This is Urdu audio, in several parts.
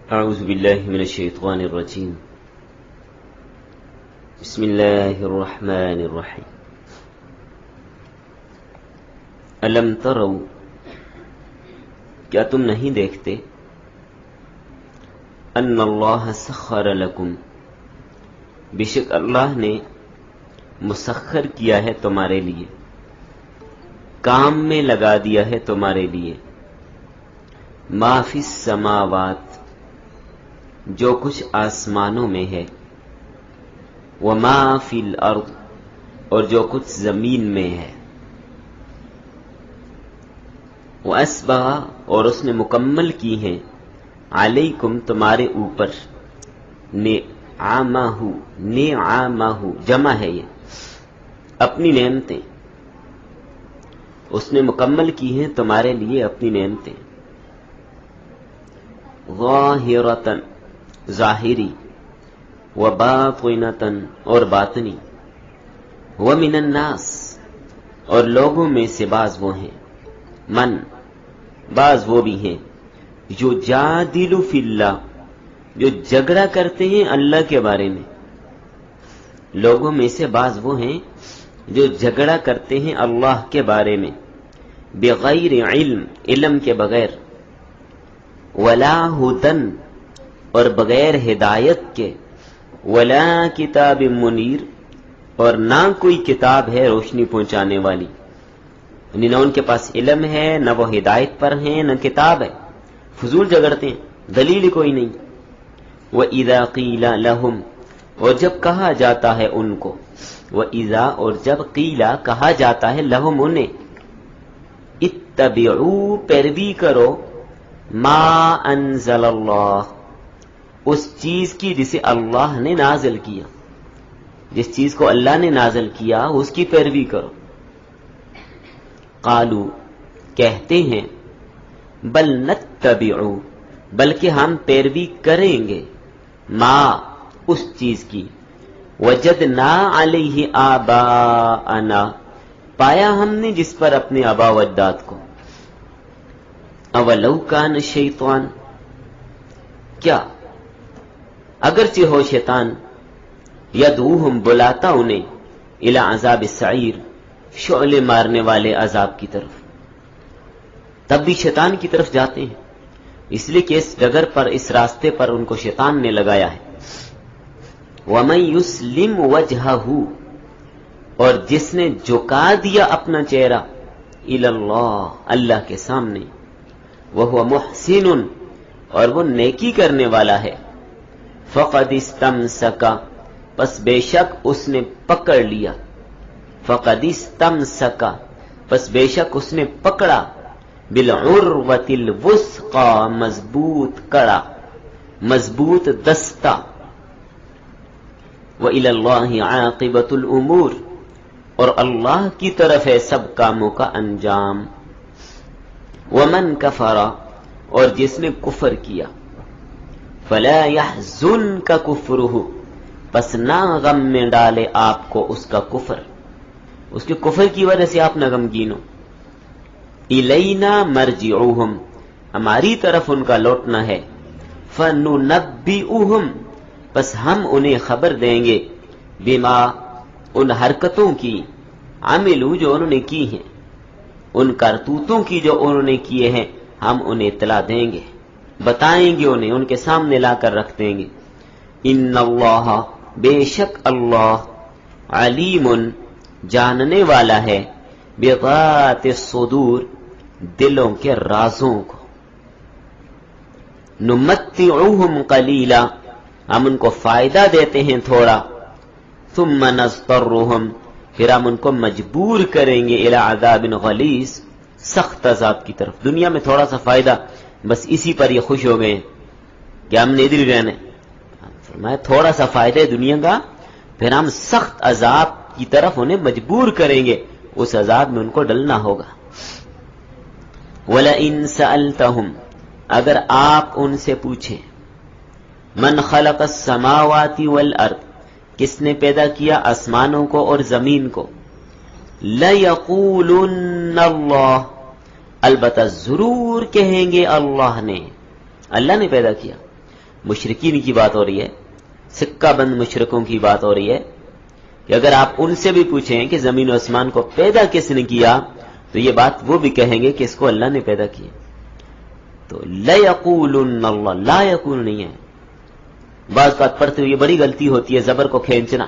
اعوذ باللہ من الشیطان الرجیم بسم اللہ الرحمن الرحیم الم تروا، کیا تم نہیں دیکھتے ان اللہ سخر لکم، بے شک اللہ نے مسخر کیا ہے تمہارے لیے، کام میں لگا دیا ہے تمہارے لیے، ما فی السماوات، جو کچھ آسمانوں میں ہے، وما فی الارض، اور جو کچھ زمین میں ہے، واسبغ، اور اس نے مکمل کی ہیں، علیکم تمہارے اوپر، نعمہ جمع ہے یہ، اپنی نعمتیں اس نے مکمل کی ہیں تمہارے لیے، اپنی نعمتیں، ظاہرتن ظاہری، وباطنتن اور باطنی، ومن الناس اور لوگوں میں سے بعض وہ ہیں، من بعض وہ بھی ہیں، جو جادل فی اللہ، جو جھگڑا کرتے ہیں اللہ کے بارے میں، لوگوں میں سے بعض وہ ہیں جو جھگڑا کرتے ہیں اللہ کے بارے میں، بغیر علم، علم کے بغیر، ولا ہدن اور بغیر ہدایت کے، ولا کتاب منیر اور نہ کوئی کتاب ہے روشنی پہنچانے والی، یعنی نہ ان کے پاس علم ہے، نہ وہ ہدایت پر ہیں، نہ کتاب ہے، فضول جھگڑتے ہیں، دلیل کوئی نہیں۔ وَإِذَا قِيلَ لَهُمْ، اور جب کہا جاتا ہے ان کو، وَإِذَا اور جب قیلا کہا جاتا ہے لہم انہیں، اتبعوا پیروی کرو، ما انزل اللہ اس چیز کی جسے اللہ نے نازل کیا، جس چیز کو اللہ نے نازل کیا اس کی پیروی کرو، قالو کہتے ہیں، بل نتبعو بلکہ ہم پیروی کریں گے، ما اس چیز کی، وجدنا علیہ آباءنا پایا ہم نے جس پر اپنے آبا و اجداد کو، اولو کان الشیطان کیا اگرچہ ہو شیطان، یدعوہم بلاتا انہیں، الی عذاب السعیر شعلے مارنے والے عذاب کی طرف، تب بھی شیطان کی طرف جاتے ہیں، اس لیے کہ اس ڈگر پر، اس راستے پر ان کو شیطان نے لگایا ہے۔ وَمَن يُسْلِمْ وَجْهَهُ اور جس نے جھکا دیا اپنا چہرہ، الی اللہ اللہ کے سامنے، وَهُوَ مُحْسِنٌ اور وہ نیکی کرنے والا ہے، فَقَدِ اسْتَمْسَكَ پس بے شک اس نے پکڑ لیا، فَقَدِ اسْتَمْسَكَ پس بے شک اس نے پکڑا، بِالْعُرْوَةِ الْوُثْقَى مضبوط کڑا، مضبوط دستہ، وَإِلَى اللَّهِ عَاقِبَةُ الْأُمُورِ اور اللہ کی طرف ہے سب کاموں کا انجام۔ وَمَن كَفَرَ اور جس نے کفر کیا، فَلَا يَحْزُنْكَ كُفْرُهُ پس نہ غم میں ڈالے آپ کو اس کا کفر، اس کے کفر کی وجہ سے آپ نہ غمگین ہو۔ الینا مرجعوہم ہماری طرف ان کا لوٹنا ہے، فننبئوہم پس ہم انہیں خبر دیں گے، بما ان حرکتوں کی، عملو جو انہوں نے کی ہیں، ان کرتوتوں کی جو انہوں نے کیے ہیں، ہم انہیں اطلاع دیں گے، بتائیں گے انہیں، ان کے سامنے لا کر رکھ دیں گے۔ ان اللہ بے شک اللہ، علیم جاننے والا ہے، بذات الصدور دلوں کے رازوں کو۔ نمتعوہم قلیلا ہم ان کو فائدہ دیتے ہیں تھوڑا، ثم نضطرہم پھر ہم ان کو مجبور کریں گے، الی عذاب غلیظ سخت عذاب کی طرف۔ دنیا میں تھوڑا سا فائدہ، بس اسی پر یہ خوش ہو گئے ہیں کہ ہم نے ادھر رہنا ہے، فرمایا تھوڑا سا فائدہ ہے دنیا کا، پھر ہم سخت عذاب کی طرف انہیں مجبور کریں گے، اس عذاب میں ان کو ڈلنا ہوگا۔ وَلَئِن سَأَلْتَهُمْ اگر آپ ان سے پوچھیں، من خلق السماوات والارض کس نے پیدا کیا آسمانوں کو اور زمین کو، لَيَقُولُنَّ اللَّهُ البتہ ضرور کہیں گے اللہ نے پیدا کیا۔ مشرکین کی بات ہو رہی ہے، سکہ بند مشرکوں کی بات ہو رہی ہے کہ اگر آپ ان سے بھی پوچھیں کہ زمین و آسمان کو پیدا کس نے کیا تو یہ بات وہ بھی کہیں گے کہ اس کو اللہ نے پیدا کیا. تو لَيَقُولُنَّ اللَّهُ، لا یقول نہیں ہے. بعض بات پڑھتے ہوئے یہ بڑی غلطی ہوتی ہے زبر کو کھینچنا،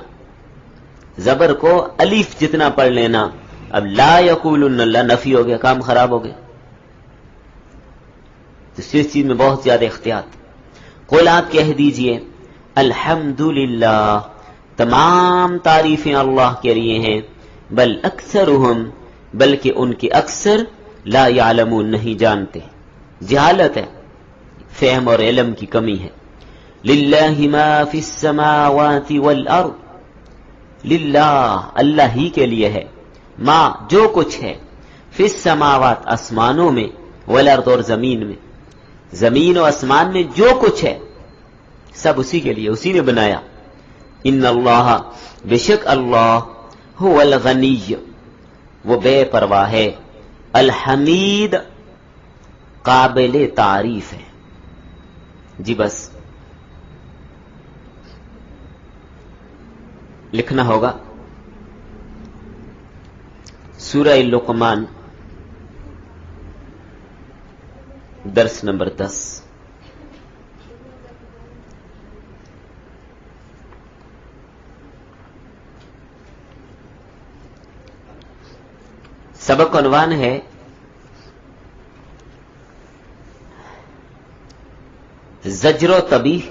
زبر کو الف جتنا پڑھ لینا. اب لا یقولن اللہ نفی ہو گیا، کام خراب ہو گیا. تو اس چیز میں بہت زیادہ احتیاط. قل آپ کہہ دیجئے الحمدللہ، تمام تعریفیں اللہ کے لیے ہیں. بل اکثرہم، بلکہ ان کے اکثر لا یعلمون، نہیں جانتے. جہالت ہے، فہم اور علم کی کمی ہے. للہ ما فی السماوات والارض، للہ اللہ ہی کے لیے ہے، ما جو کچھ ہے، فی السماوات آسمانوں میں، والارض اور زمین میں، زمین و آسمان میں جو کچھ ہے سب اسی کے لیے، اسی نے بنایا. ان اللہ، بے شک اللہ، هو الغنی، وہ بے پرواہ ہے، الحمید، قابل تعریف ہے. جی بس لکھنا ہوگا سورہ لقمان درس نمبر 10. سبق عنوان ہے زجر و تبیح،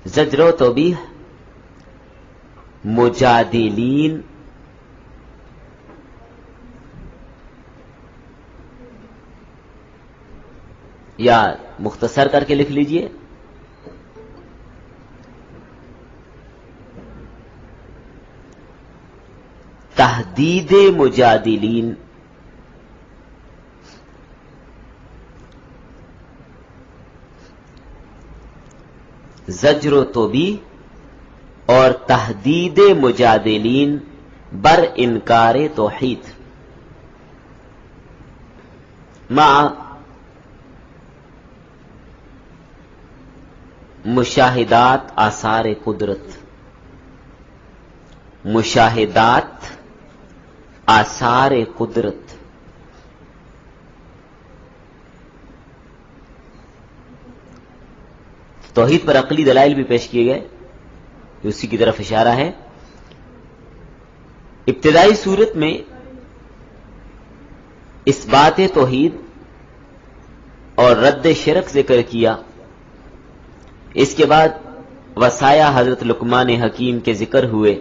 زجر و تبیح مجادلین یا مختصر کر کے لکھ لیجئے تحدید مجادلین. زجر و توبیح اور تحدید مجادلین بر انکار توحید مع مشاہدات آثار قدرت. مشاہدات آثار قدرت. توحید پر عقلی دلائل بھی پیش کیے گئے، اسی کی طرف اشارہ ہے. ابتدائی صورت میں اس بات توحید اور رد شرک ذکر کیا، اس کے بعد وصایا حضرت لقمان حکیم کے ذکر ہوئے،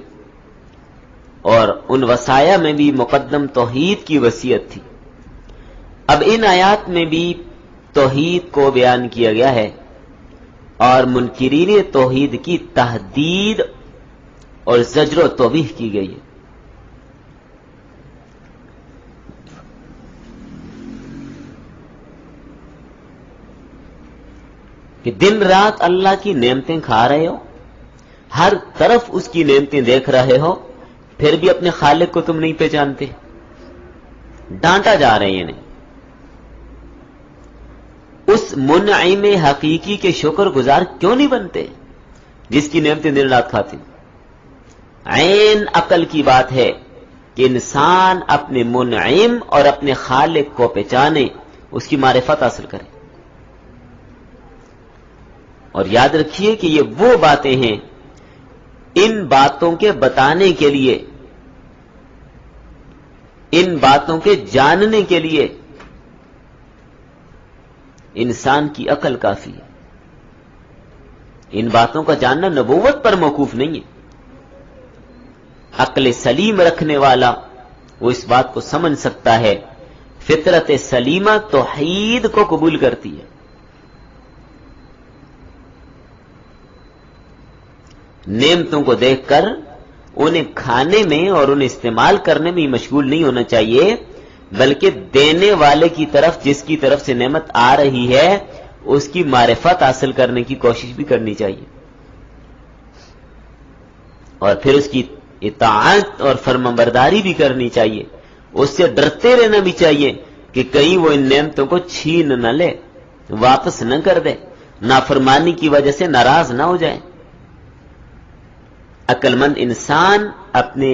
اور ان وصایا میں بھی مقدم توحید کی وصیت تھی. اب ان آیات میں بھی توحید کو بیان کیا گیا ہے اور منکرین توحید کی تحدید اور زجر و توبیح کی گئی ہے. کہ دن رات اللہ کی نعمتیں کھا رہے ہو، ہر طرف اس کی نعمتیں دیکھ رہے ہو، پھر بھی اپنے خالق کو تم نہیں پہچانتے. ڈانٹا جا رہے ہیں انہیں. اس منعم حقیقی کے شکر گزار کیوں نہیں بنتے جس کی نعمتیں دن رات کھاتے؟ عین عقل کی بات ہے کہ انسان اپنے منعم اور اپنے خالق کو پہچانے، اس کی معرفت حاصل کرے. اور یاد رکھیے کہ یہ وہ باتیں ہیں، ان باتوں کے بتانے کے لیے، ان باتوں کے جاننے کے لیے انسان کی عقل کافی ہے. ان باتوں کا جاننا نبوت پر موقوف نہیں ہے. عقل سلیم رکھنے والا وہ اس بات کو سمجھ سکتا ہے. فطرت سلیمہ توحید کو قبول کرتی ہے. نعمتوں کو دیکھ کر انہیں کھانے میں اور انہیں استعمال کرنے میں مشغول نہیں ہونا چاہیے، بلکہ دینے والے کی طرف، جس کی طرف سے نعمت آ رہی ہے، اس کی معرفت حاصل کرنے کی کوشش بھی کرنی چاہیے، اور پھر اس کی اطاعت اور فرمانبرداری بھی کرنی چاہیے. اس سے ڈرتے رہنا بھی چاہیے کہ کہیں وہ ان نعمتوں کو چھین نہ لے، واپس نہ کر دے. نافرمانی کی وجہ سے ناراض نہ ہو جائے. عقل مند انسان اپنے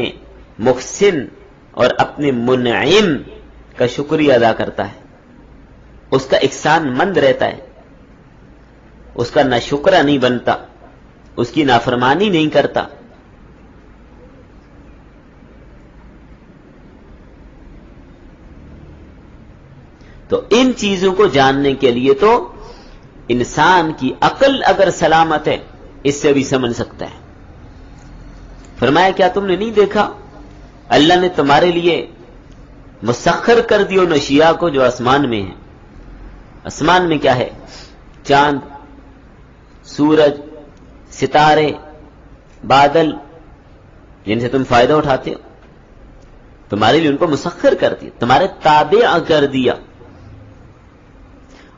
محسن اور اپنے منعم کا شکریہ ادا کرتا ہے، اس کا احسان مند رہتا ہے، اس کا ناشکرا نہیں بنتا، اس کی نافرمانی نہیں کرتا. تو ان چیزوں کو جاننے کے لیے تو انسان کی عقل اگر سلامت ہے اس سے بھی سمجھ سکتا ہے. فرمایا کیا تم نے نہیں دیکھا اللہ نے تمہارے لیے مسخر کر دی ان اشیاء کو جو آسمان میں ہیں. آسمان میں کیا ہے؟ چاند، سورج، ستارے، بادل، جن سے تم فائدہ اٹھاتے ہو، تمہارے لیے ان کو مسخر کر دیا، تمہارے تابع کر دیا.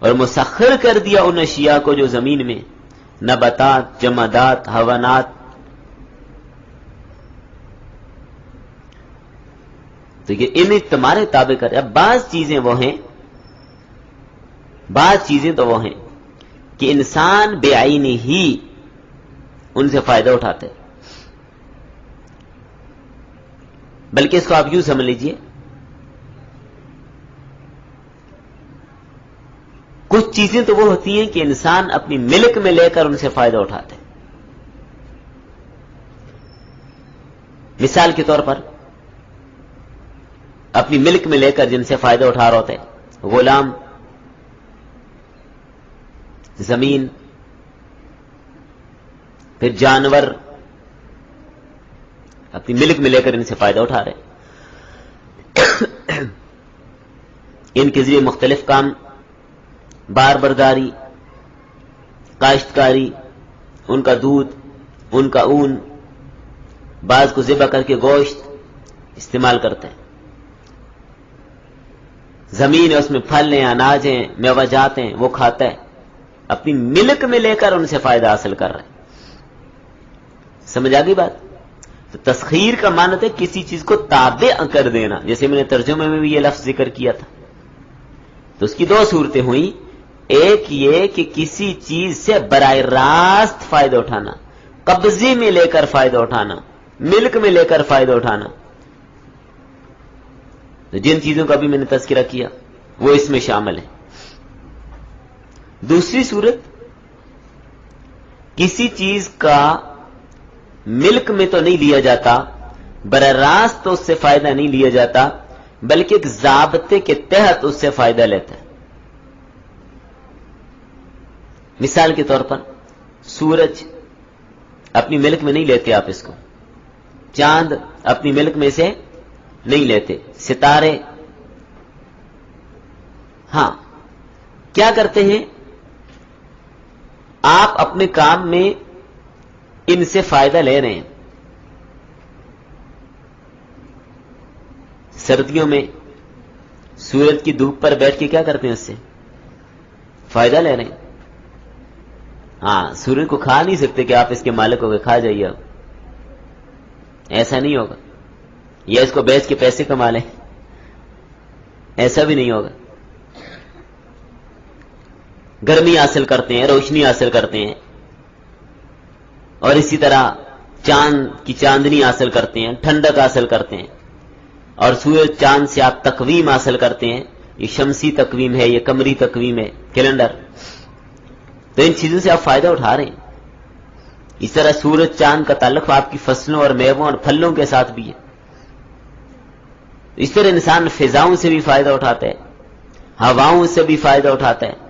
اور مسخر کر دیا ان اشیاء کو جو زمین میں، نباتات، جمادات، حیوانات. تو یہ انہیں تمہارے تابع کر. اب بعض چیزیں وہ ہیں، بعض چیزیں تو وہ ہیں کہ انسان بے عینی ہی ان سے فائدہ اٹھاتے، بلکہ اس کو آپ یوں سمجھ لیجئے، کچھ چیزیں تو وہ ہوتی ہیں کہ انسان اپنی ملک میں لے کر ان سے فائدہ اٹھاتے. مثال کے طور پر اپنی ملک میں لے کر جن سے فائدہ اٹھا رہے ہوتے، غلام، زمین، پھر جانور، اپنی ملک میں لے کر ان سے فائدہ اٹھا رہے. ان کے ذریعے مختلف کام، بار برداری، کاشتکاری، ان کا دودھ، ان کا اون، بعض کو ذبح کر کے گوشت استعمال کرتے ہیں. زمین ہے، اس میں پھل ہیں، اناج ہیں، میوجات ہیں، وہ کھاتا ہے، اپنی ملک میں لے کر ان سے فائدہ حاصل کر رہے ہیں. سمجھ آ گئی بات؟ تو تسخیر کا معنی ہے کسی چیز کو تابع کر دینا، جیسے میں نے ترجمے میں بھی یہ لفظ ذکر کیا تھا. تو اس کی دو صورتیں ہوئیں، ایک یہ کہ کسی چیز سے براہ راست فائدہ اٹھانا، قبضے میں لے کر فائدہ اٹھانا، ملک میں لے کر فائدہ اٹھانا. تو جن چیزوں کا بھی میں نے تذکرہ کیا وہ اس میں شامل ہے. دوسری صورت، کسی چیز کا ملک میں تو نہیں لیا جاتا، براہ راست تو اس سے فائدہ نہیں لیا جاتا، بلکہ ایک ضابطے کے تحت اس سے فائدہ لیتا ہے. مثال کے طور پر سورج اپنی ملک میں نہیں لیتے آپ اس کو، چاند اپنی ملک میں سے نہیں لیتے، ستارے ہاں کیا کرتے ہیں، آپ اپنے کام میں ان سے فائدہ لے رہے ہیں. سردیوں میں سورج کی دھوپ پر بیٹھ کے کیا کرتے ہیں، اس سے فائدہ لے رہے ہیں. ہاں سورج کو کھا نہیں سکتے کہ آپ اس کے مالک ہو کے کھا جائیے، اب ایسا نہیں ہوگا، یا اس کو بیچ کے پیسے کما لیں، ایسا بھی نہیں ہوگا. گرمی حاصل کرتے ہیں، روشنی حاصل کرتے ہیں، اور اسی طرح چاند کی چاندنی حاصل کرتے ہیں، ٹھنڈک حاصل کرتے ہیں، اور سورج چاند سے آپ تقویم حاصل کرتے ہیں. یہ شمسی تقویم ہے، یہ قمری تقویم ہے، کیلنڈر. تو ان چیزوں سے آپ فائدہ اٹھا رہے ہیں. اس طرح سورج چاند کا تعلق آپ کی فصلوں اور میووں اور پھلوں کے ساتھ بھی ہے. اس طرح انسان فضاؤں سے بھی فائدہ اٹھاتا ہے، ہواؤں سے بھی فائدہ اٹھاتا ہے.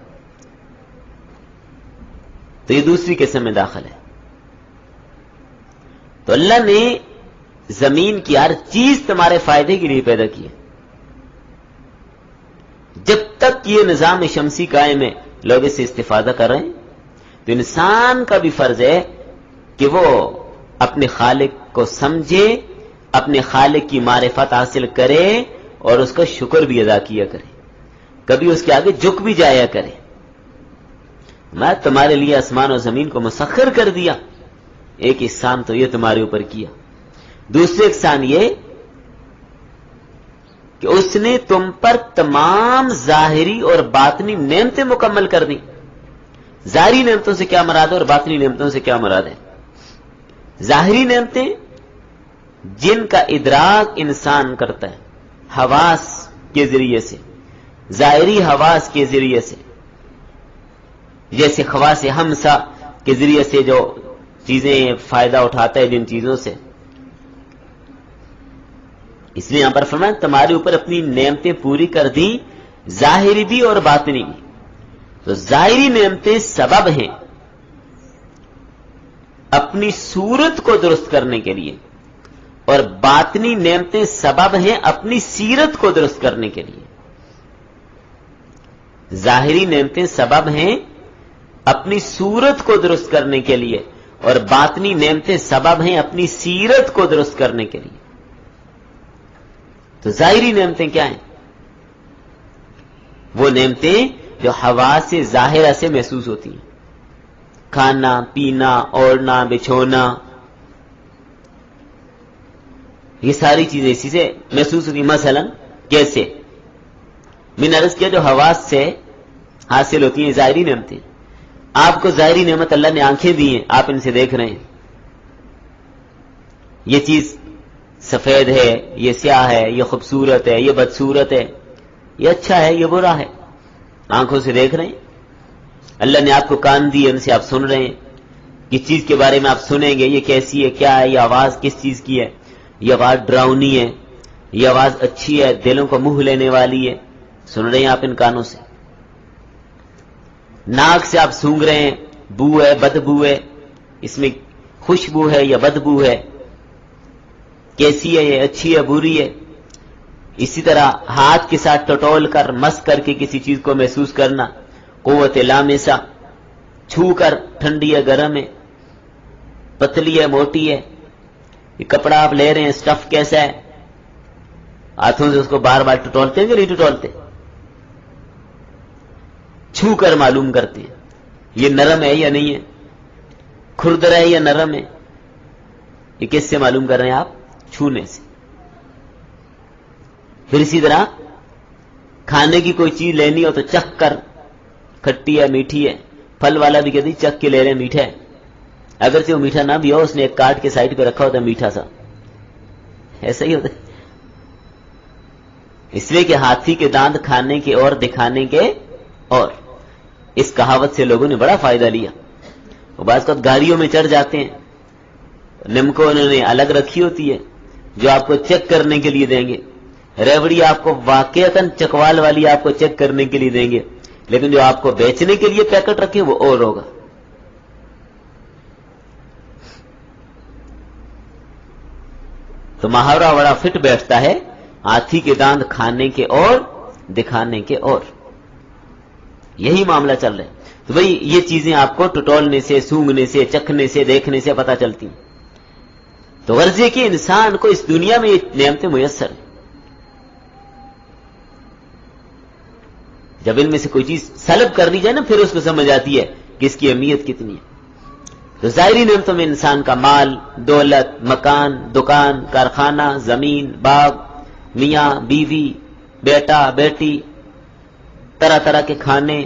تو یہ دوسری قسم میں داخل ہے. تو اللہ نے زمین کی ہر چیز تمہارے فائدے کے لیے پیدا کی ہے. جب تک یہ نظام شمسی قائم ہے، لوگ اس سے استفادہ کر رہے ہیں، تو انسان کا بھی فرض ہے کہ وہ اپنے خالق کو سمجھے، اپنے خالق کی معرفت حاصل کرے اور اس کا شکر بھی ادا کیا کرے، کبھی اس کے آگے جھک بھی جایا کرے. میں تمہارے لیے آسمان اور زمین کو مسخر کر دیا، ایک احسان تو یہ تمہارے اوپر کیا. دوسرے احسان یہ کہ اس نے تم پر تمام ظاہری اور باطنی نعمتیں مکمل کر دی. ظاہری نعمتوں سے کیا مراد ہے اور باطنی نعمتوں سے کیا مراد ہے؟ ظاہری نعمتیں جن کا ادراک انسان کرتا ہے حواس کے ذریعے سے، ظاہری حواس کے ذریعے سے، جیسے خواص ہمسا کے ذریعے سے جو چیزیں فائدہ اٹھاتا ہے جن چیزوں سے. اس لیے یہاں پر فرمایا تمہارے اوپر اپنی نعمتیں پوری کر دی، ظاہری بھی اور باطنی بھی. تو ظاہری نعمتیں سبب ہیں اپنی صورت کو درست کرنے کے لیے، اور باطنی نعمتیں سبب ہیں اپنی سیرت کو درست کرنے کے لیے. ظاہری نعمتیں سبب ہیں اپنی صورت کو درست کرنے کے لیے، اور باطنی نعمتیں سبب ہیں اپنی سیرت کو درست کرنے کے لیے. تو ظاہری نعمتیں کیا ہیں؟ وہ نعمتیں جو حواس ظاہرہ سے محسوس ہوتی ہیں، کھانا، پینا، اوڑھنا، بچھونا، یہ ساری چیزیں اسی سے محسوس ہوتی ہیں. مثلا کیسے میں نے عرض کیا جو حواس سے حاصل ہوتی ہیں ظاہری نعمتیں. آپ کو ظاہری نعمت اللہ نے آنکھیں دی ہیں، آپ ان سے دیکھ رہے ہیں. یہ چیز سفید ہے، یہ سیاہ ہے، یہ خوبصورت ہے، یہ بدصورت ہے، یہ اچھا ہے، یہ برا ہے، آنکھوں سے دیکھ رہے ہیں. اللہ نے آپ کو کان دی، ان سے آپ سن رہے ہیں. کس چیز کے بارے میں آپ سنیں گے، یہ کیسی ہے، کیا ہے، یہ آواز کس چیز کی ہے، یہ آواز ڈراؤنی ہے، یہ آواز اچھی ہے، دلوں کو موہ لینے والی ہے، سن رہے ہیں آپ ان کانوں سے. ناک سے آپ سونگھ رہے ہیں، بو ہے، بدبو ہے، اس میں خوشبو ہے یا بدبو ہے، کیسی ہے، یہ اچھی ہے، بری ہے. اسی طرح ہاتھ کے ساتھ ٹٹول کر، مس کر کے کسی چیز کو محسوس کرنا، قوت لامسہ، چھو کر ٹھنڈی ہے، گرم ہے، پتلی ہے، موٹی ہے. یہ کپڑا آپ لے رہے ہیں، سٹف کیسا ہے، ہاتھوں سے اس کو بار بار ٹٹولتے ہیں کہ نہیں ٹٹولتے؟ چھو کر معلوم کرتے ہیں یہ نرم ہے یا نہیں ہے، کھردرا ہے یا نرم ہے. یہ کس سے معلوم کر رہے ہیں آپ؟ چھونے سے. پھر اسی طرح کھانے کی کوئی چیز لینی ہو تو چکھ کر، کھٹی ہے، میٹھی ہے. پھل والا بھی کہتی چکھ کے لے رہے ہیں، میٹھا ہے، اگرچہ وہ میٹھا نہ بھی ہو، اس نے ایک کاٹ کے سائڈ پہ رکھا ہوتا ہے میٹھا سا، ایسا ہی ہوتا ہے. اس لیے کہ ہاتھی کے دانت کھانے کے اور دکھانے کے اور. اس کہاوت سے لوگوں نے بڑا فائدہ لیا. وہ بعض وقت گاڑیوں میں چڑھ جاتے ہیں، نمکو انہوں نے الگ رکھی ہوتی ہے جو آپ کو چیک کرنے کے لیے دیں گے، ریوڑی آپ کو واقعتاً چکوال والی آپ کو چیک کرنے کے لیے دیں گے، لیکن جو آپ کو بیچنے کے لیے پیکٹ رکھے وہ اور ہوگا. تو محاورہ بڑا فٹ بیٹھتا ہے، ہاتھی کے دانت کھانے کے اور دکھانے کے اور. یہی معاملہ چل رہا ہے. تو بھئی یہ چیزیں آپ کو ٹٹولنے سے، سونگنے سے، چکھنے سے، دیکھنے سے پتہ چلتی ہیں. تو غرض یہ کہ انسان کو اس دنیا میں یہ نعمتیں میسر ہیں. جب ان میں سے کوئی چیز سلب کر دی جائے نا، پھر اس کو سمجھ آتی ہے کہ اس کی اہمیت کتنی ہے. تو ظاہری نعمتوں میں انسان کا مال، دولت، مکان، دکان، کارخانہ، زمین، باغ، میاں، بیوی، بیٹا، بیٹی، طرح طرح کے کھانے،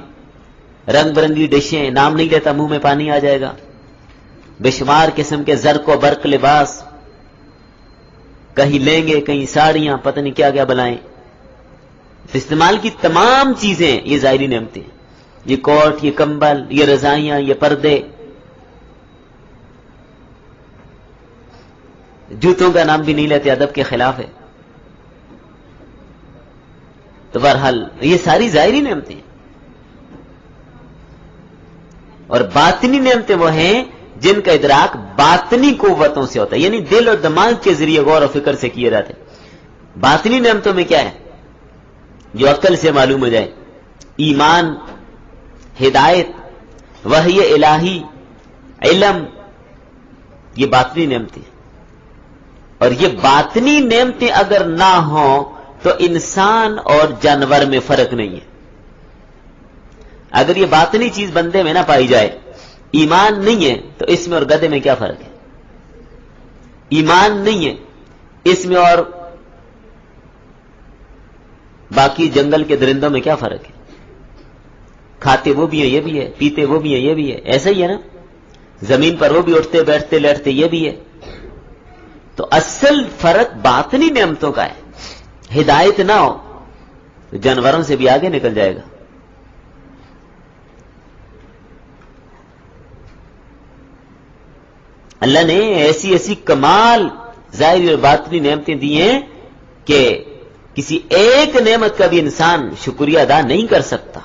رنگ برنگی ڈشیں، نام نہیں لیتا منہ میں پانی آ جائے گا، بے شمار قسم کے زرق و برق لباس، کہیں لیں گے، کہیں ساڑیاں، پتہ نہیں کیا کیا بلائیں. استعمال کی تمام چیزیں یہ ظاہری نعمتیں، یہ کوٹ، یہ کمبل، یہ رضائیاں، یہ پردے. جوتوں کا نام بھی نہیں لیتے، ادب کے خلاف ہے. تو بہرحال یہ ساری ظاہری نعمتیں. اور باطنی نعمتیں وہ ہیں جن کا ادراک باطنی قوتوں سے ہوتا ہے، یعنی دل اور دماغ کے ذریعے غور و فکر سے کیے جاتے. باطنی نعمتوں میں کیا ہے جو عقل سے معلوم ہو جائے؟ ایمان، ہدایت، وحی الہی، علم، یہ باطنی نعمتیں. اور یہ باطنی نعمتیں اگر نہ ہوں تو انسان اور جانور میں فرق نہیں ہے. اگر یہ باطنی چیز بندے میں نہ پائی جائے، ایمان نہیں ہے، تو اس میں اور گدھے میں کیا فرق ہے؟ ایمان نہیں ہے، اس میں اور باقی جنگل کے درندوں میں کیا فرق ہے؟ کھاتے وہ بھی ہیں یہ بھی ہے، پیتے وہ بھی ہیں یہ بھی ہے، ایسا ہی ہے نا، زمین پر وہ بھی اٹھتے بیٹھتے لیٹتے یہ بھی ہے. تو اصل فرق باطنی نعمتوں کا ہے. ہدایت نہ ہو تو جانوروں سے بھی آگے نکل جائے گا. اللہ نے ایسی ایسی کمال ظاہری اور باطنی نعمتیں دی ہیں کہ کسی ایک نعمت کا بھی انسان شکریہ ادا نہیں کر سکتا.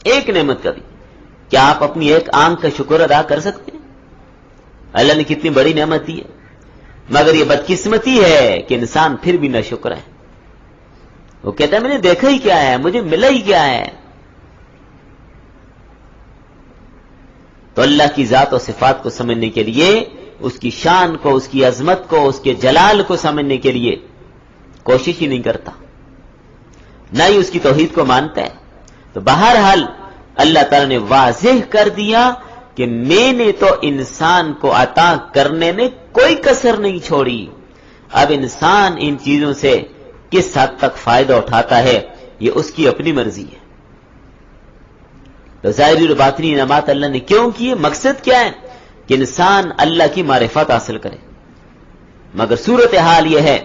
ایک نعمت کا بھی. کیا آپ اپنی ایک آنکھ کا شکر ادا کر سکتے ہیں؟ اللہ نے کتنی بڑی نعمت دی ہے. مگر یہ بدقسمتی ہے کہ انسان پھر بھی نہ شکر ہے. وہ کہتا ہے میں نے دیکھا ہی کیا ہے، مجھے ملا ہی کیا ہے. تو اللہ کی ذات و صفات کو سمجھنے کے لیے، اس کی شان کو، اس کی عظمت کو، اس کے جلال کو سمجھنے کے لیے کوشش ہی نہیں کرتا، نہ ہی اس کی توحید کو مانتا ہے. تو بہرحال اللہ تعالی نے واضح کر دیا کہ میں نے تو انسان کو عطا کرنے میں کوئی کسر نہیں چھوڑی. اب انسان ان چیزوں سے کس حد تک فائدہ اٹھاتا ہے یہ اس کی اپنی مرضی ہے. تو ظاہری اور باطنی انعامات اللہ نے کیوں کیے؟ مقصد کیا ہے؟ کہ انسان اللہ کی معرفت حاصل کرے. مگر صورتحال یہ ہے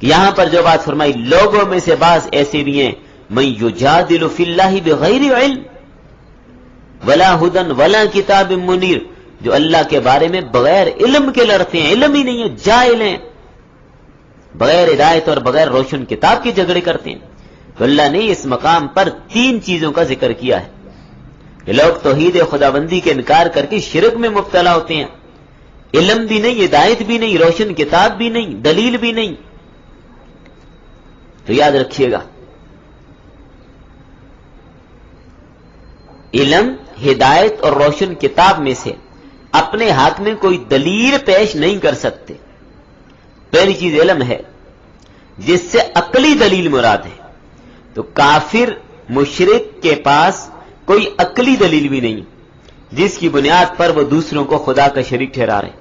کہ یہاں پر جو بات فرمائی، لوگوں میں سے بعض ایسے بھی ہیں من یجادل فی اللہ بغیر علم ولا ہدن ولا کتاب منیر، جو اللہ کے بارے میں بغیر علم کے لڑتے ہیں، علم ہی نہیں ہے، جاہل ہیں، بغیر ہدایت اور بغیر روشن کتاب کے جھگڑے کرتے ہیں. تو اللہ نے اس مقام پر 3 چیزوں کا ذکر کیا ہے کہ لوگ توحید خداوندی کے انکار کر کے شرک میں مبتلا ہوتے ہیں. علم بھی نہیں، ہدایت بھی نہیں، روشن کتاب بھی نہیں، دلیل بھی نہیں. تو یاد رکھیے گا، علم، ہدایت اور روشن کتاب میں سے اپنے ہاتھ میں کوئی دلیل پیش نہیں کر سکتے. پہلی چیز علم ہے، جس سے عقلی دلیل مراد ہے. تو کافر مشرک کے پاس کوئی عقلی دلیل بھی نہیں جس کی بنیاد پر وہ دوسروں کو خدا کا شریک ٹھہرا رہے.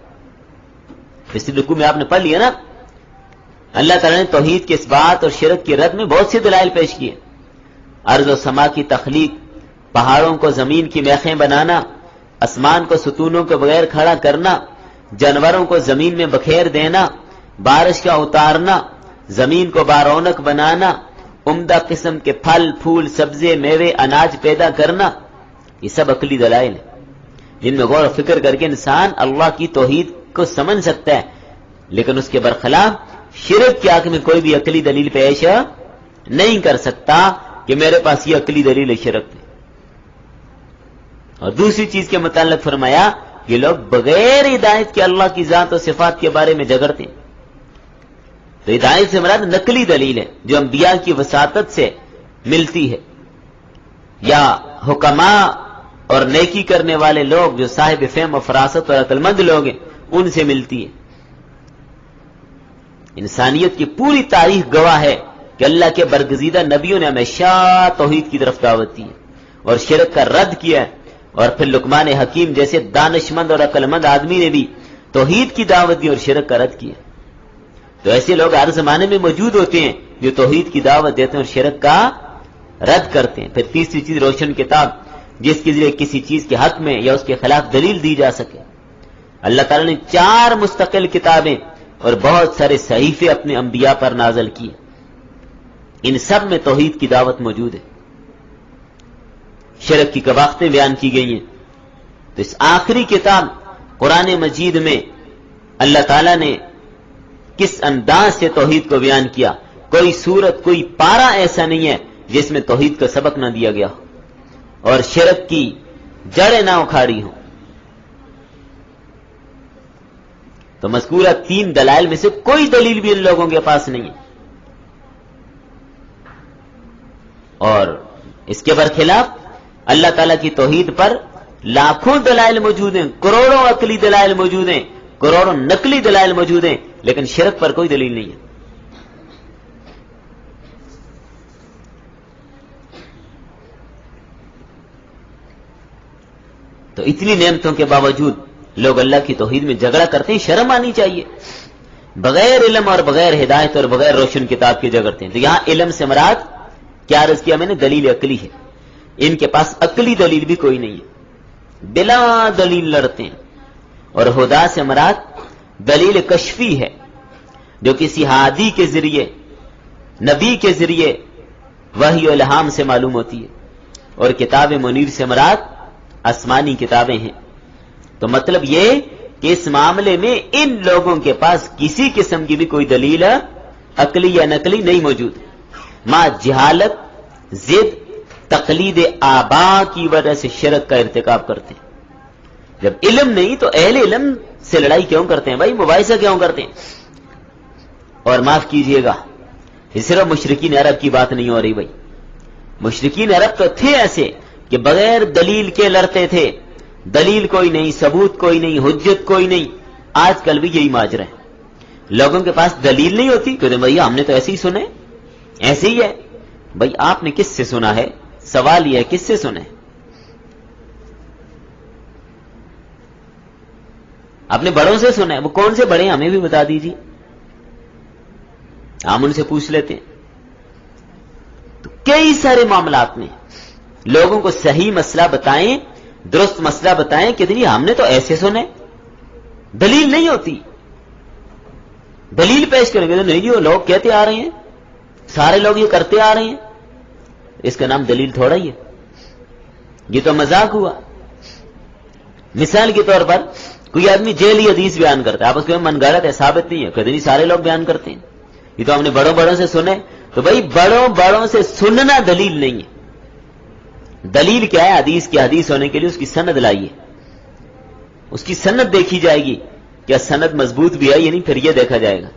اس رکوع میں آپ نے پڑھ لیا نا، اللہ تعالیٰ نے توحید کے اثبات اور شرک کی رد میں بہت سے دلائل پیش کیے. ارض و سما کی تخلیق، پہاڑوں کو زمین کی میخیں بنانا، آسمان کو ستونوں کے بغیر کھڑا کرنا، جانوروں کو زمین میں بکھیر دینا، بارش کا اتارنا، زمین کو بارونق بنانا، عمدہ قسم کے پھل پھول سبزے میوے اناج پیدا کرنا، یہ سب عقلی دلائل ہیں جن میں غور و فکر کر کے انسان اللہ کی توحید کو سمجھ سکتا ہے. لیکن اس کے برخلاف شرک کے حق میں کوئی بھی عقلی دلیل پیش نہیں کر سکتا کہ میرے پاس یہ عقلی دلیل ہے شرک میں. اور دوسری چیز کے متعلق فرمایا کہ لوگ بغیر ہدایت کے اللہ کی ذات و صفات کے بارے میں جھگڑتے ہیں. تو ہدایت سے مراد نقلی دلیل ہے جو انبیاء کی وساطت سے ملتی ہے، یا حکماء اور نیکی کرنے والے لوگ جو صاحب فہم و فراست اور عقل مند لوگ ہیں ان سے ملتی ہے. انسانیت کی پوری تاریخ گواہ ہے کہ اللہ کے برگزیدہ نبیوں نے ہمیشہ توحید کی طرف دعوت دی اور شرک کا رد کیا ہے. اور پھر لقمان حکیم جیسے دانشمند اور عقل مند آدمی نے بھی توحید کی دعوت دی اور شرک کا رد کیا. تو ایسے لوگ ہر زمانے میں موجود ہوتے ہیں جو توحید کی دعوت دیتے ہیں اور شرک کا رد کرتے ہیں. پھر تیسری چیز روشن کتاب، جس کے ذریعے کسی چیز کے حق میں یا اس کے خلاف دلیل دی جا سکے. اللہ تعالیٰ نے 4 مستقل کتابیں اور بہت سارے صحیفے اپنے انبیاء پر نازل کیے. ان سب میں توحید کی دعوت موجود ہے. شرک کی قباحتیں بیان کی گئی ہیں. تو اس آخری کتاب قرآن مجید میں اللہ تعالیٰ نے کس انداز سے توحید کو بیان کیا. کوئی سورت، کوئی پارہ ایسا نہیں ہے جس میں توحید کا سبق نہ دیا گیا اور شرک کی جڑیں نہ اکھاڑی ہوں. تو مذکورہ 3 دلائل میں سے کوئی دلیل بھی ان لوگوں کے پاس نہیں ہے. اور اس کے برخلاف اللہ تعالیٰ کی توحید پر لاکھوں دلائل موجود ہیں، کروڑوں عقلی دلائل موجود ہیں، کروڑوں نقلی دلائل موجود ہیں، لیکن شرک پر کوئی دلیل نہیں ہے. تو اتنی نعمتوں کے باوجود لوگ اللہ کی توحید میں جھگڑا کرتے ہیں. شرم آنی چاہیے. بغیر علم اور بغیر ہدایت اور بغیر روشن کتاب کے جھگڑتے ہیں. تو یہاں علم سے مراد کیا عرض کیا میں نے؟ دلیل عقلی ہے. ان کے پاس عقلی دلیل بھی کوئی نہیں ہے، بلا دلیل لڑتے ہیں. اور ہدا سے مراد دلیل کشفی ہے، جو کسی ہادی کے ذریعے، نبی کے ذریعے وحی و الہام سے معلوم ہوتی ہے. اور کتاب منیر سے مراد آسمانی کتابیں ہیں. تو مطلب یہ کہ اس معاملے میں ان لوگوں کے پاس کسی قسم کی بھی کوئی دلیل عقلی یا نقلی نہیں موجود. ماں جہالت، ضد، تقلید آبا کی وجہ سے شرک کا ارتکاب کرتے ہیں. جب علم نہیں تو اہل علم سے لڑائی کیوں کرتے ہیں بھائی، مباحثہ کیوں کرتے ہیں؟ اور معاف کیجئے گا، یہ صرف مشرکین عرب کی بات نہیں ہو رہی بھائی. مشرکین عرب تو تھے ایسے کہ بغیر دلیل کے لڑتے تھے، دلیل کوئی نہیں، ثبوت کوئی نہیں، حجت کوئی نہیں. آج کل بھی یہی ماجرا ہے، لوگوں کے پاس دلیل نہیں ہوتی کہ بھائی ہم نے تو ایسے ہی سنے، ایسے ہی ہے. بھائی آپ نے کس سے سنا ہے؟ سوال یہ ہے کس سے سنے؟ آپ نے بڑوں سے سنا ہے، وہ کون سے بڑے ہمیں بھی بتا دیجیے، ہم ان سے پوچھ لیتے ہیں. تو کئی سارے معاملات میں لوگوں کو صحیح مسئلہ بتائیں، درست مسئلہ بتائیں کہ ہم نے تو ایسے سنے، دلیل نہیں ہوتی. دلیل پیش کریں گے تو نہیں جی وہ لوگ کہتے آ رہے ہیں، سارے لوگ یہ کرتے آ رہے ہیں، اس کا نام دلیل تھوڑا ہی ہے، یہ تو مذاق ہوا. مثال کے طور پر کوئی آدمی جیلی حدیث بیان کرتا ہے، آپ اس کے من گھڑت ہے، ثابت نہیں ہے، کدی سارے لوگ بیان کرتے ہیں، یہ تو ہم نے بڑوں سے سنے. تو بھائی بڑوں سے سننا دلیل نہیں ہے. دلیل کیا ہے؟ حدیث کی حدیث ہونے کے لیے اس کی سند لائیے، اس کی سند دیکھی جائے گی، کیا سند مضبوط بھی ہے یا نہیں، پھر یہ دیکھا جائے گا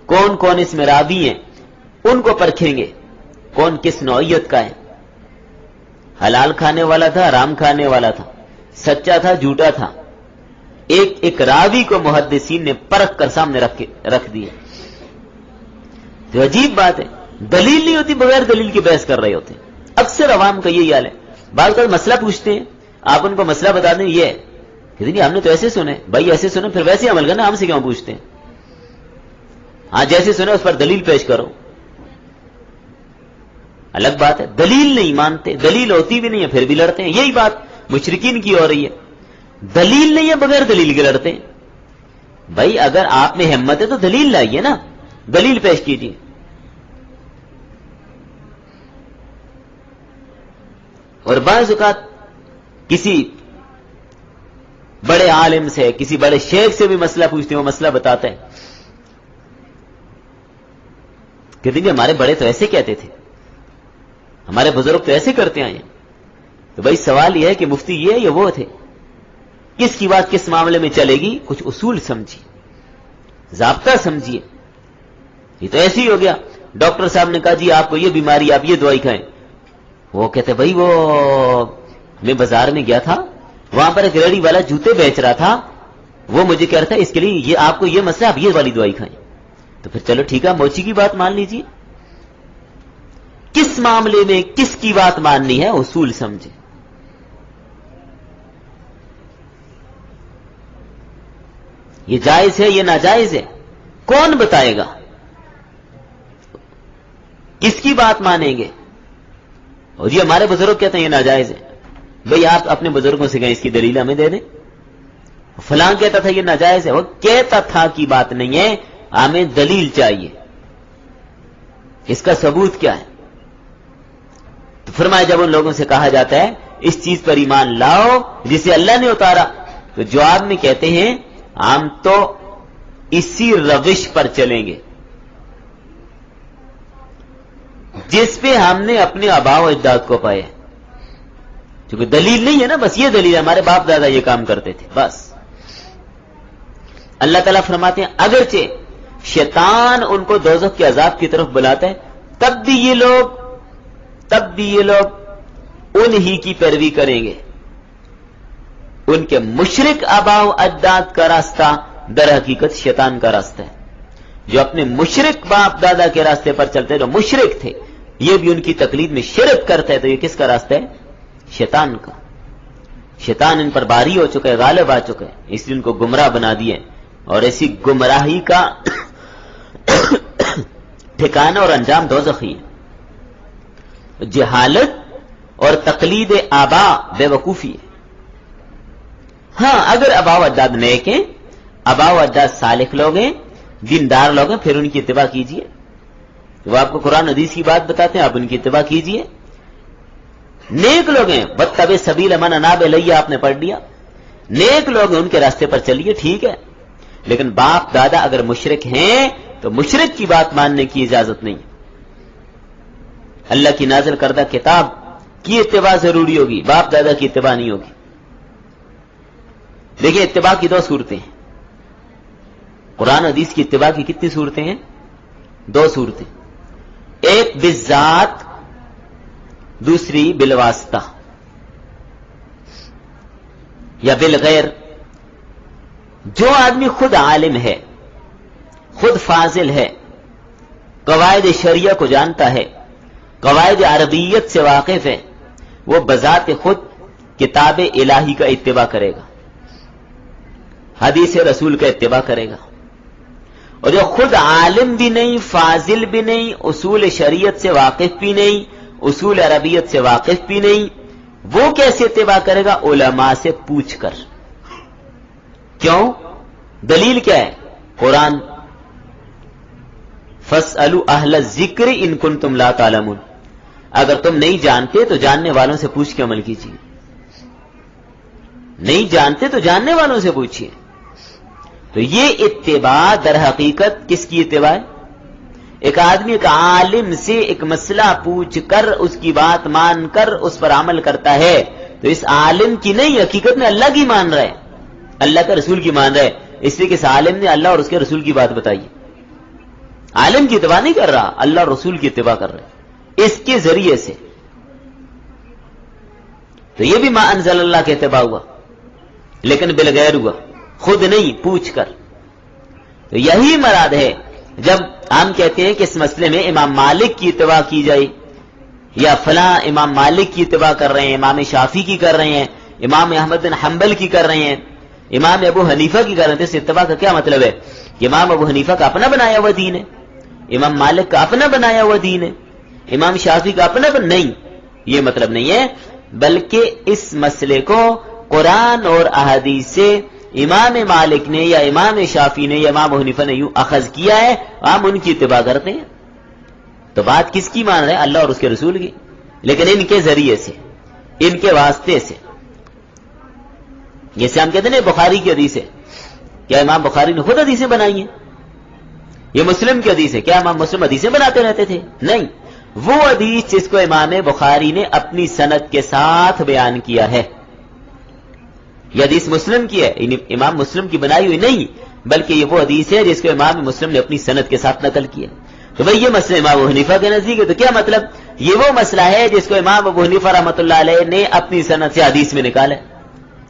کون کون اس میں راوی ہیں، ان کو پرکھیں گے کون کس نوعیت کا ہے، حلال کھانے والا تھا، حرام کھانے والا تھا، سچا تھا، جھوٹا تھا. ایک راوی کو محدثین نے پرکھ کر سامنے رکھ دیا. تو عجیب بات ہے، دلیل نہیں ہوتی، بغیر دلیل کی بحث کر رہے ہوتے ہیں. اکثر عوام کا یہی حال ہے. بعض اوقات مسئلہ پوچھتے ہیں، آپ ان کو مسئلہ بتا دیں، یہ ہے کہ ہم نے تو ایسے سنے. بھائی ایسے سنے پھر ویسے عمل کرنا، ہم سے کیوں پوچھتے ہیں؟ ہاں جیسے سنے اس پر دلیل پیش کرو. الگ بات ہے، دلیل نہیں مانتے، دلیل ہوتی بھی نہیں ہے پھر بھی لڑتے ہیں. یہی بات مشرکین کی ہو رہی ہے، دلیل نہیں ہے بغیر دلیل کے لڑتے ہیں. بھائی اگر آپ میں ہمت ہے تو دلیل لائیے نا، دلیل پیش کیجیے. اور بعض اوقات کسی بڑے عالم سے، کسی بڑے شیخ سے بھی مسئلہ پوچھتے ہیں، وہ مسئلہ بتاتا ہے کہ دیکھیے ہمارے بڑے تو ایسے کہتے تھے، ہمارے بزرگ تو ایسے کرتے آئے ہیں. تو بھائی سوال یہ ہے کہ مفتی یہ یا وہ تھے، کس کی بات کس معاملے میں چلے گی؟ کچھ اصول سمجھیے، ضابطہ سمجھیے. یہ تو ایسے ہی ہو گیا، ڈاکٹر صاحب نے کہا جی آپ کو یہ بیماری، آپ یہ دوائی کھائیں. وہ کہتے بھائی وہ میں بازار میں گیا تھا، وہاں پر ایک ریڑھی والا جوتے بیچ رہا تھا، وہ مجھے کہہ رہا تھا اس کے لیے یہ آپ کو یہ مسئلہ، آپ یہ والی دوائی کھائیں. تو پھر چلو ٹھیک ہے، موچی کی بات مان لیجیے. کس معاملے میں کس کی بات ماننی ہے، اصول سمجھے. یہ جائز ہے، یہ ناجائز ہے، کون بتائے گا؟ کس کی بات مانیں گے؟ اور یہ ہمارے بزرگ کہتے ہیں یہ ناجائز ہے. بھئی آپ اپنے بزرگوں سے کہیں اس کی دلیل ہمیں دے دیں. فلاں کہتا تھا یہ ناجائز ہے، وہ کہتا تھا کی بات نہیں ہے، ہمیں دلیل چاہیے، اس کا ثبوت کیا ہے. تو فرمایا جب ان لوگوں سے کہا جاتا ہے اس چیز پر ایمان لاؤ جسے اللہ نے اتارا، تو جواب میں کہتے ہیں ہم تو اسی روش پر چلیں گے جس پہ ہم نے اپنے آباء و اجداد کو پائے. کیونکہ دلیل نہیں ہے نا، بس یہ دلیل ہے ہمارے باپ دادا یہ کام کرتے تھے بس. اللہ تعالیٰ فرماتے ہیں اگرچہ شیطان ان کو دوزخ کے عذاب کی طرف بلاتا ہے، تب بھی یہ لوگ انہی کی پیروی کریں گے. ان کے مشرک آباء و اجداد کا راستہ در حقیقت شیطان کا راستہ ہے. جو اپنے مشرک باپ دادا کے راستے پر چلتے، جو مشرک تھے، یہ بھی ان کی تقلید میں شرک کرتے ہیں، تو یہ کس کا راستہ ہے؟ شیطان کا. شیطان ان پر باری ہو چکا ہے، غالب آ چکا ہے، اس لیے ان کو گمراہ بنا دیے. اور ایسی گمراہی کا ٹھکانہ اور انجام دوزخ ہی ہے. جہالت اور تقلید آبا بیوقوفی ہے. ہاں اگر آبا و اجداد نیک ہیں، آبا و اجداد صالح لوگ ہیں، دیندار لوگ ہیں، پھر ان کی اتباع کیجیے. وہ آپ کو قرآن حدیث کی بات بتاتے ہیں، آپ ان کی اتباع کیجیے. نیک لوگ ہیں، واتبع سبیل من اناب الی آپ نے پڑھ لیا، نیک لوگ ہیں، ان کے راستے پر چلیے، ٹھیک ہے. لیکن باپ دادا اگر مشرک ہیں تو مشرک کی بات ماننے کی اجازت نہیں. اللہ کی نازل کردہ کتاب کی اتباع ضروری ہوگی، باپ دادا کی اتباع نہیں ہوگی. دیکھیں اتباع کی دو صورتیں ہیں. قرآن حدیث کی اتباع کی کتنی صورتیں ہیں؟ دو صورتیں. ایک بالذات، دوسری بالواسطہ یا بالغیر. جو آدمی خود عالم ہے، خود فاضل ہے، قواعد شریعہ کو جانتا ہے، قواعد عربیت سے واقف ہے، وہ بذات خود کتاب الہی کا اتباع کرے گا، حدیث رسول کا اتباع کرے گا. اور جو خود عالم بھی نہیں، فاضل بھی نہیں، اصول شریعت سے واقف بھی نہیں، اصول عربیت سے واقف بھی نہیں، وہ کیسے اتباع کرے گا؟ علماء سے پوچھ کر. کیوں؟ دلیل کیا ہے؟ قرآن فاسألوا اہل الذکر ان کنتم لا تعلمون. اگر تم نہیں جانتے تو جاننے والوں سے پوچھ کے عمل کیجیے. نہیں جانتے تو جاننے والوں سے پوچھیے. تو یہ اتباع در حقیقت کس کی اتباع ہے؟ ایک آدمی ایک عالم سے ایک مسئلہ پوچھ کر اس کی بات مان کر اس پر عمل کرتا ہے تو اس عالم کی نہیں، حقیقت میں اللہ کی مان رہا ہے، اللہ کا رسول کی مان رہا ہے. اس لیے کہ اس عالم نے اللہ اور اس کے رسول کی بات بتائی. عالم کی اتباع نہیں کر رہا، اللہ اور رسول کی اتباع کر رہا ہے اس کے ذریعے سے. تو یہ بھی ما انزل اللہ کے اتباع ہوا، لیکن بالغیر ہوا، خود نہیں، پوچھ کر. تو یہی مراد ہے جب ہم کہتے ہیں کہ اس مسئلے میں امام مالک کی اتباع کی جائے، یا فلاں امام مالک کی اتباع کر رہے ہیں، امام شافعی کی کر رہے ہیں، امام احمد بن حنبل کی کر رہے ہیں، امام ابو حنیفہ کی کر رہے ہیں. اس اتباع کا کیا مطلب ہے؟ کہ امام ابو حنیفہ کا اپنا بنایا ہوا دین ہے، امام مالک کا اپنا بنایا ہوا دین ہے، امام شافعی کا اپنا نہیں. یہ مطلب نہیں ہے، بلکہ اس مسئلے کو قرآن اور احادیث سے امام مالک نے یا امام شافعی نے یا امام حنیفہ نے یوں اخذ کیا ہے، ہم ان کی اتباع کرتے ہیں. تو بات کس کی مان رہے ہیں؟ اللہ اور اس کے رسول کی، لیکن ان کے ذریعے سے، ان کے واسطے سے. جیسے ہم کہتے ہیں بخاری کی حدیث ہے، کیا امام بخاری نے خود حدیثیں بنائی ہیں؟ یہ مسلم کی حدیث ہے، کیا امام مسلم حدیثیں بناتے رہتے تھے؟ نہیں، وہ حدیث جس کو امام بخاری نے اپنی سند کے ساتھ بیان کیا ہے. یہ حدیث مسلم کی ہے، امام مسلم کی بنائی ہوئی نہیں، بلکہ یہ وہ حدیث ہے جس کو امام مسلم نے اپنی سند کے ساتھ نقل کیا. تو بھئی یہ مسئلہ امام ابو حنیفہ کے نزدیک ہے، تو کیا مطلب؟ یہ وہ مسئلہ ہے جس کو امام ابو حنیفہ رحمۃ اللہ علیہ نے اپنی سند سے حدیث میں نکالا،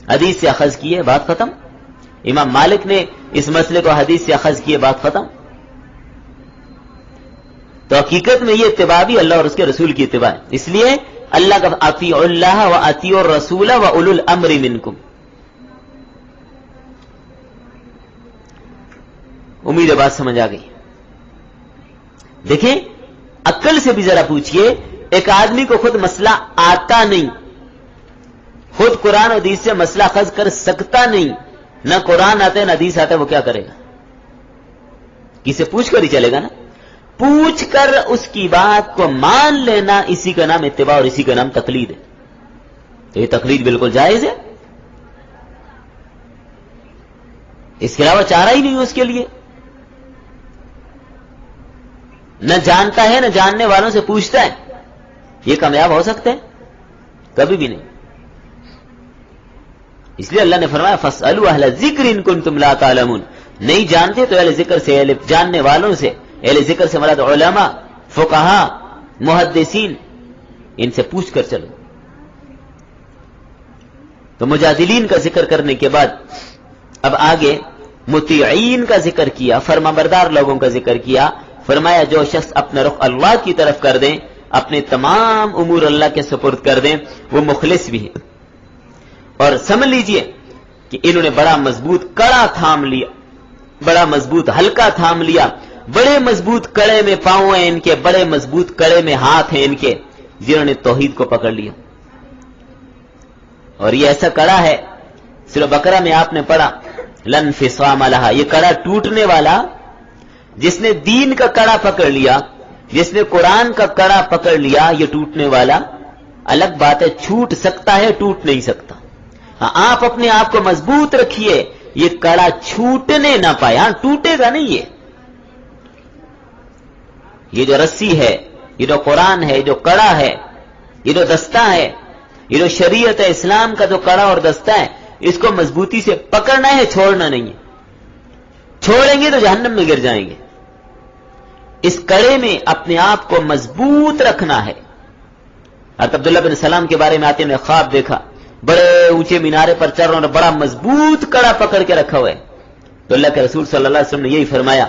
حدیث سے اخذ کی ہے، بات ختم. امام مالک نے اس مسئلے کو حدیث سے اخذ کی ہے، بات ختم. تو حقیقت میں یہ اتباع بھی اللہ اور اس کے رسول کی اتباع ہے. اس لیے اللہ کا اطیعوا اللہ و اطیعوا الرسول و اولو الامر منکم. امید ہے بات سمجھ آ گئی. دیکھیں عقل سے بھی ذرا پوچھئے، ایک آدمی کو خود مسئلہ آتا نہیں، خود قرآن اور حدیث سے مسئلہ اخذ کر سکتا نہیں، نہ قرآن آتا ہے نہ حدیث آتا ہے، وہ کیا کرے گا؟ کسی پوچھ کر ہی چلے گا نا. پوچھ کر اس کی بات کو مان لینا، اسی کا نام اتباع اور اسی کا نام تقلید ہے. تو یہ تقلید بالکل جائز ہے، اس کے علاوہ چارہ ہی نہیں ہو اس کے لیے. نہ جانتا ہے نہ جاننے والوں سے پوچھتا ہے، یہ کامیاب ہو سکتے ہیں؟ کبھی بھی نہیں. اس لیے اللہ نے فرمایا فاسألوا اہل الذکر ان کنتم لا تعلمون. نہیں جانتے تو اہل ذکر سے، اہل جاننے والوں سے. اہل ذکر سے مراد علماء، فقہاء، محدثین، ان سے پوچھ کر چلو. تو مجادلین کا ذکر کرنے کے بعد اب آگے مطیعین کا ذکر کیا، فرمانبردار لوگوں کا ذکر کیا. فرمایا جو شخص اپنا رخ اللہ کی طرف کر دیں، اپنے تمام امور اللہ کے سپرد کر دیں، وہ مخلص بھی ہے. اور سمجھ لیجئے کہ انہوں نے بڑا مضبوط کڑا تھام لیا، بڑا مضبوط ہلکا تھام لیا. بڑے مضبوط کڑے میں پاؤں ہیں ان کے، بڑے مضبوط کڑے میں ہاتھ ہیں ان کے، جنہوں نے توحید کو پکڑ لیا. اور یہ ایسا کڑا ہے، سورہ بقرہ میں آپ نے پڑھا لن فصام لہا، یہ کڑا ٹوٹنے والا، جس نے دین کا کڑا پکڑ لیا، جس نے قرآن کا کڑا پکڑ لیا، یہ ٹوٹنے والا الگ بات ہے، چھوٹ سکتا ہے، ٹوٹ نہیں سکتا۔ ہاں آپ اپنے آپ کو مضبوط رکھیے، یہ کڑا چھوٹنے نہ پائے، ہاں ٹوٹے گا نہیں۔ یہ جو رسی ہے، یہ جو قرآن ہے، یہ جو کڑا ہے، یہ جو دستہ ہے، یہ جو شریعت ہے اسلام کا جو کڑا اور دستہ ہے، اس کو مضبوطی سے پکڑنا ہے، چھوڑنا نہیں ہے۔ چھوڑیں گے تو جہنم میں گر جائیں گے۔ اس کڑے میں اپنے آپ کو مضبوط رکھنا ہے۔ حضرت عبداللہ بن سلام کے بارے میں آتے ہیں، خواب دیکھا، بڑے اونچے مینارے پر چڑھ رہا اور بڑا مضبوط کڑا پکڑ کے رکھا ہوا ہے، تو اللہ کے رسول صلی اللہ علیہ وسلم نے یہی فرمایا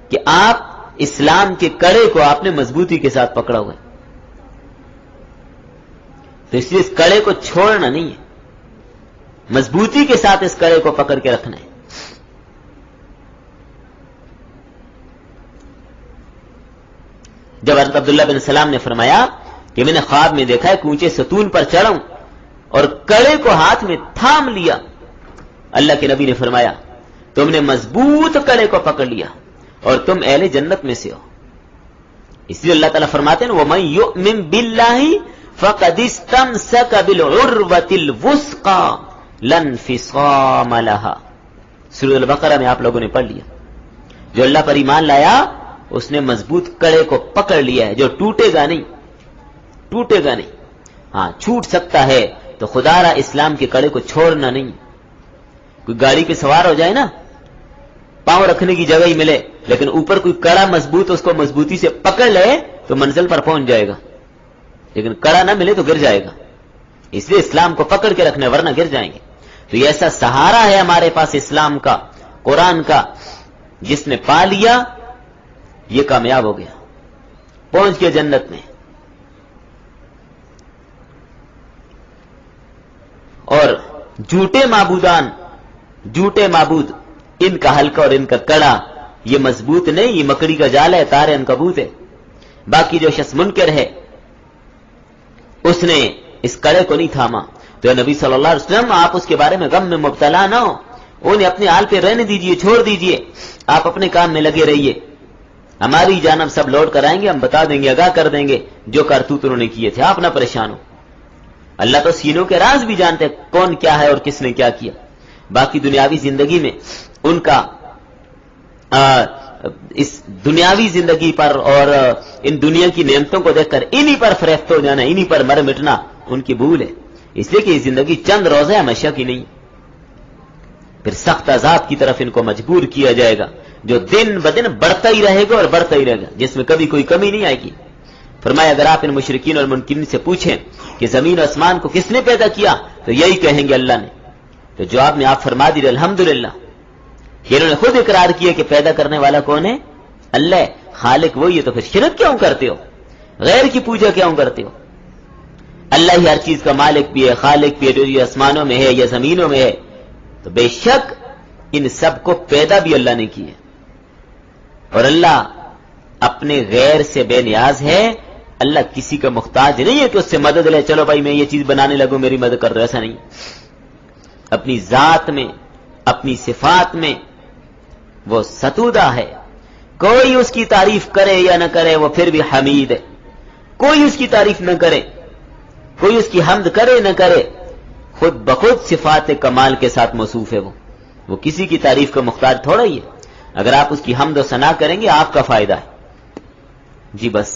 کہ آپ اسلام کے کڑے کو آپ نے مضبوطی کے ساتھ پکڑا ہوا ہے، تو اس لیے اس کڑے کو چھوڑنا نہیں ہے، مضبوطی کے ساتھ اس کڑے کو پکڑ کے رکھنا ہے۔ جب حضرت عبداللہ بن سلام نے فرمایا کہ میں نے خواب میں دیکھا ہے کہ اونچے ستون پر چڑھوں اور کڑے کو ہاتھ میں تھام لیا، اللہ کے نبی نے فرمایا تم نے مضبوط کڑے کو پکڑ لیا اور تم اہل جنت میں سے ہو۔ اس لیے اللہ تعالیٰ فرماتے ہیں وَمَن يُؤْمِن بِاللَّهِ فَقَدِ اسْتَمْسَكَ بِالْعُرْوَةِ الْوُثْقَى لَا انفصام لَهَا۔ سورۃ البقرہ میں آپ لوگوں نے پڑھ لیا، جو اللہ پر ایمان لایا اس نے مضبوط کڑے کو پکڑ لیا ہے، جو ٹوٹے گا نہیں، ٹوٹے گا نہیں۔ ہاں چھوٹ سکتا ہے تو خدا را اسلام کے کڑے کو چھوڑنا نہیں۔ کوئی گاڑی پہ سوار ہو جائے نا، پاؤں رکھنے کی جگہ ہی ملے لیکن اوپر کوئی کڑا مضبوط اس کو مضبوطی سے پکڑ لے تو منزل پر پہنچ جائے گا، لیکن کڑا نہ ملے تو گر جائے گا۔ اس لیے اسلام کو پکڑ کے رکھنا، ورنہ گر جائیں گے۔ تو یہ ایسا سہارا ہے ہمارے پاس اسلام کا، قرآن کا، جس نے پا لیا یہ کامیاب ہو گیا، پہنچ گیا جنت میں۔ اور جھوٹے معبودان، جھوٹے معبود، ان کا حلقہ اور ان کا کڑا یہ مضبوط نہیں، یہ مکڑی کا جال ہے، تار عنکبوت ہے۔ باقی جو شخص منکر ہے اس نے اس کڑے کو نہیں تھاما، تو نبی صلی اللہ علیہ وسلم آپ اس کے بارے میں غم میں مبتلا نہ ہو، انہیں اپنے حال پہ رہنے دیجئے، چھوڑ دیجئے، آپ اپنے کام میں لگے رہیے۔ ہماری جانب سب لوٹ کر آئیں گے، ہم بتا دیں گے، آگاہ کر دیں گے جو کرتوت انہوں نے کیے تھے، آپ نہ پریشان ہو۔ اللہ تو سینوں کے راز بھی جانتے کون کیا ہے اور کس نے کیا کیا۔ باقی دنیاوی زندگی میں ان کا اس دنیاوی زندگی پر اور ان دنیا کی نعمتوں کو دیکھ کر انہی پر فریفت ہو جانا، انہی پر مر مٹنا ان کی بھول ہے، اس لیے کہ یہ زندگی چند روزہ ہمیشہ کی نہیں، پھر سخت عذاب کی طرف ان کو مجبور کیا جائے گا جو دن بدن بڑھتا ہی رہے گا اور بڑھتا ہی رہے گا، جس میں کبھی کوئی کمی نہیں آئے گی۔ فرمایا اگر آپ ان مشرکین اور منکرین سے پوچھیں کہ زمین و آسمان کو کس نے پیدا کیا تو یہی کہیں گے اللہ نے، تو جواب میں آپ فرما دیجیے الحمدللہ، کہ انہوں نے خود اقرار کیا کہ پیدا کرنے والا کون ہے؟ اللہ ہے، خالق وہی ہے، تو پھر شرک کیوں کرتے ہو؟ غیر کی پوجا کیوں کرتے ہو؟ اللہ ہی ہر چیز کا مالک بھی ہے، خالق بھی ہے، جو یہ آسمانوں میں ہے یا زمینوں میں ہے، تو بے شک ان سب کو پیدا بھی اللہ نے کی ہے، اور اللہ اپنے غیر سے بے نیاز ہے، اللہ کسی کا محتاج نہیں ہے کہ اس سے مدد لے، چلو بھائی میں یہ چیز بنانے لگوں میری مدد کر دو، ایسا نہیں۔ اپنی ذات میں، اپنی صفات میں وہ ستودہ ہے، کوئی اس کی تعریف کرے یا نہ کرے وہ پھر بھی حمید ہے، کوئی اس کی تعریف نہ کرے، کوئی اس کی حمد کرے نہ کرے، خود بخود صفات کمال کے ساتھ موصوف ہے، وہ کسی کی تعریف کا محتاج تھوڑا ہی ہے۔ اگر آپ اس کی حمد و ثنا کریں گے آپ کا فائدہ ہے۔ جی بس